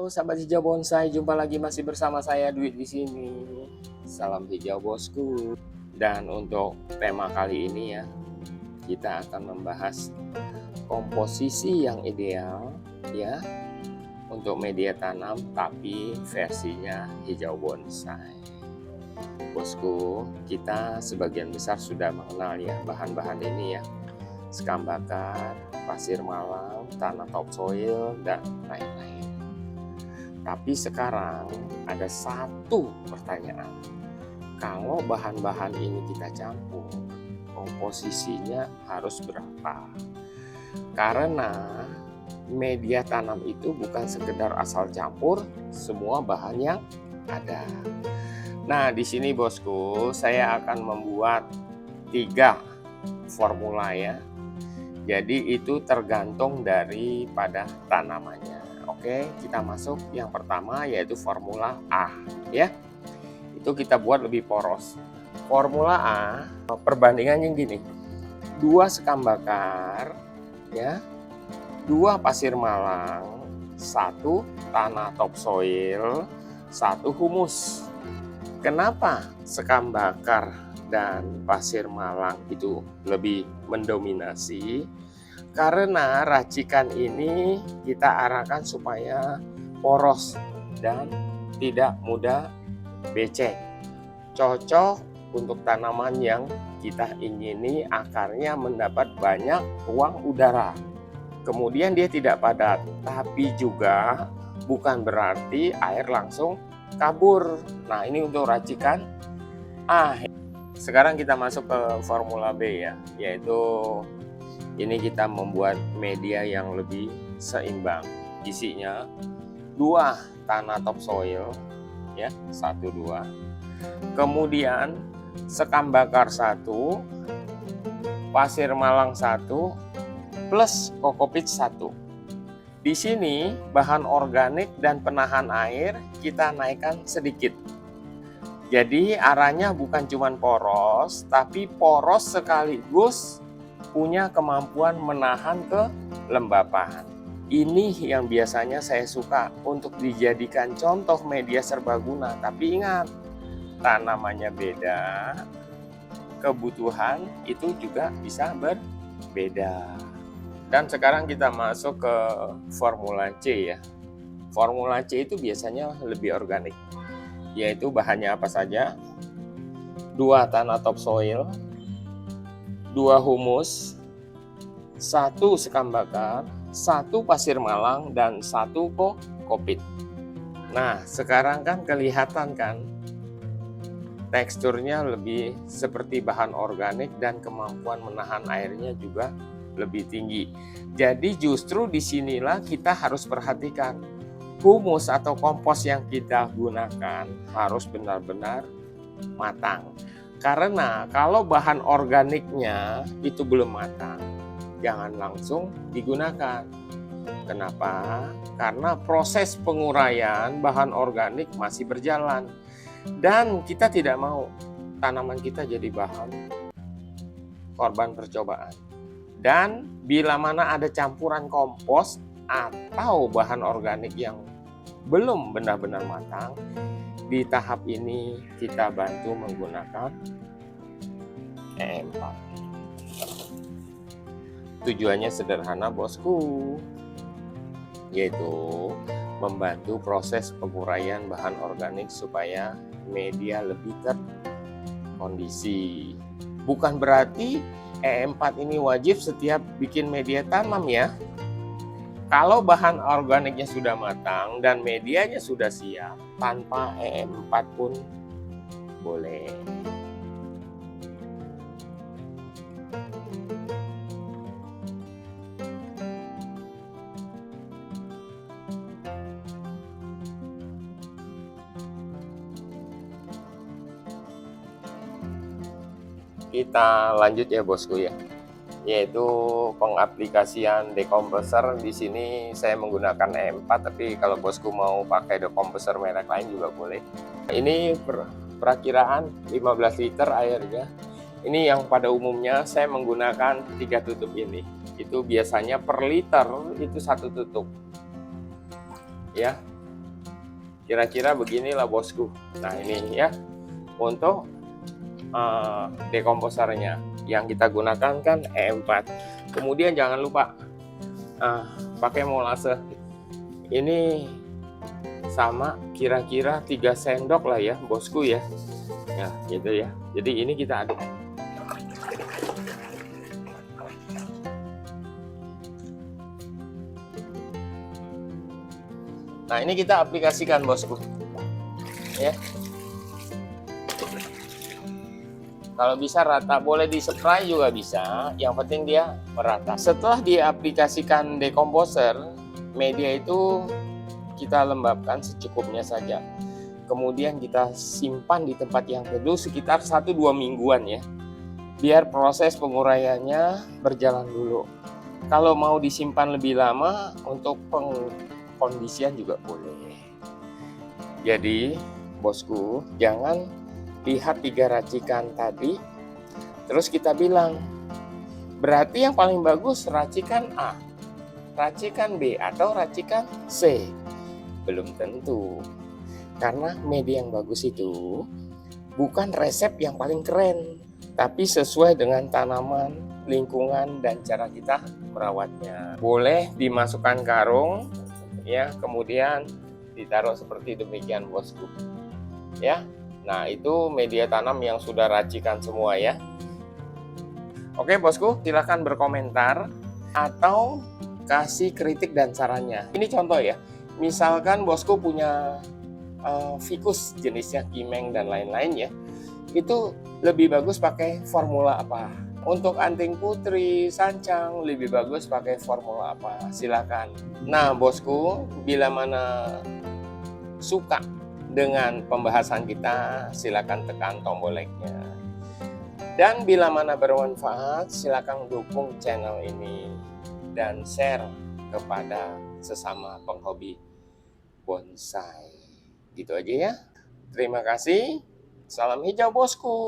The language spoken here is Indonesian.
Halo sahabat hijau bonsai, jumpa lagi masih bersama saya Dwi di sini. Salam hijau bosku. Dan untuk tema kali ini ya, kita akan membahas komposisi yang ideal ya untuk media tanam tapi versinya hijau bonsai. Bosku, kita sebagian besar sudah mengenal ya bahan-bahan ini ya. Sekam bakar, pasir malang, tanah topsoil, dan lain-lain. Tapi sekarang ada satu pertanyaan. Kalau bahan-bahan ini kita campur, komposisinya harus berapa? Karena media tanam itu bukan sekedar asal campur semua bahan yang ada. Nah, di sini bosku, saya akan membuat 3 formula ya. Jadi itu tergantung daripada tanamannya. Oke, kita masuk yang pertama yaitu formula A ya. Itu kita buat lebih poros. Formula A perbandingannya gini. 2 sekam bakar ya. 2 pasir malang, 1 tanah topsoil, 1 humus. Kenapa sekam bakar dan pasir malang itu lebih mendominasi? Karena racikan ini kita arahkan supaya poros dan tidak mudah becek. Cocok untuk tanaman yang kita ingini akarnya mendapat banyak ruang udara. Kemudian dia tidak padat, tapi juga bukan berarti air langsung kabur. Nah, ini untuk racikan A. Sekarang kita masuk ke formula B ya, yaitu ini kita membuat media yang lebih seimbang. Isinya 2 tanah topsoil ya, 1 2. Kemudian sekam bakar 1, pasir malang 1 plus kokopit 1. Di sini bahan organik dan penahan air kita naikkan sedikit. Jadi arahnya bukan cuma poros, tapi poros sekaligus punya kemampuan menahan kelembapan. Ini yang biasanya saya suka untuk dijadikan contoh media serbaguna. Tapi ingat, tanamannya beda, kebutuhan itu juga bisa berbeda. Dan sekarang kita masuk ke formula C ya. Formula C itu biasanya lebih organik. Yaitu bahannya apa saja? 2 tanah topsoil, 2 humus, 1 sekam bakar, 1 pasir malang, dan 1 kokopit. Nah, sekarang kan kelihatan kan teksturnya lebih seperti bahan organik dan kemampuan menahan airnya juga lebih tinggi. Jadi justru disinilah kita harus perhatikan humus atau kompos yang kita gunakan harus benar-benar matang. Karena kalau bahan organiknya itu belum matang, jangan langsung digunakan. Kenapa? Karena proses penguraian bahan organik masih berjalan. Dan kita tidak mau tanaman kita jadi bahan korban percobaan. Dan bila mana ada campuran kompos atau bahan organik yang belum benar-benar matang, di tahap ini kita bantu menggunakan E4. Tujuannya sederhana bosku, yaitu membantu proses penguraian bahan organik supaya media lebih terkondisi. Bukan berarti E4 ini wajib setiap bikin media tanam ya. Kalau bahan organiknya sudah matang dan medianya sudah siap, tanpa E4 pun boleh. Kita lanjut ya bosku ya, yaitu pengaplikasian decomposer. Di sini saya menggunakan E4, tapi kalau bosku mau pakai decomposer merek lain juga boleh. Ini perakiraan 15 liter airnya. Ini yang pada umumnya saya menggunakan 3 tutup ini. Itu biasanya per liter itu 1 tutup. Ya. Kira-kira beginilah bosku. Nah ini ya untuk dekomposernya yang kita gunakan kan E4. Kemudian jangan lupa pakai molase. Ini sama kira-kira 3 sendok lah ya bosku ya. Ya gitu ya. Jadi ini kita aduk. Nah ini kita aplikasikan bosku ya. Kalau bisa rata, boleh di spray juga bisa, yang penting dia merata. Setelah diaplikasikan dekomposer, media itu kita lembabkan secukupnya saja. Kemudian kita simpan di tempat yang teduh sekitar 1-2 mingguan ya. Biar proses penguraiannya berjalan dulu. Kalau mau disimpan lebih lama untuk pengkondisian juga boleh. Jadi, bosku, jangan lihat 3 racikan tadi, terus kita bilang, berarti yang paling bagus racikan A, racikan B, atau racikan C. Belum tentu. Karena media yang bagus itu bukan resep yang paling keren, tapi sesuai dengan tanaman, lingkungan, dan cara kita merawatnya. Boleh dimasukkan karung, ya, kemudian ditaruh seperti demikian bosku. Ya. Nah, itu media tanam yang sudah racikan semua ya. Oke bosku, silakan berkomentar atau kasih kritik dan sarannya. Ini contoh ya, misalkan bosku punya ficus jenisnya kimeng dan lain-lain ya, itu lebih bagus pakai formula apa? Untuk anting putri, sancang, lebih bagus pakai formula apa? Silakan. Nah bosku, bila mana suka dengan pembahasan kita, silakan tekan tombol like-nya. Dan bila mana bermanfaat, silakan dukung channel ini dan share kepada sesama penghobi bonsai. Gitu aja ya. Terima kasih. Salam hijau bosku.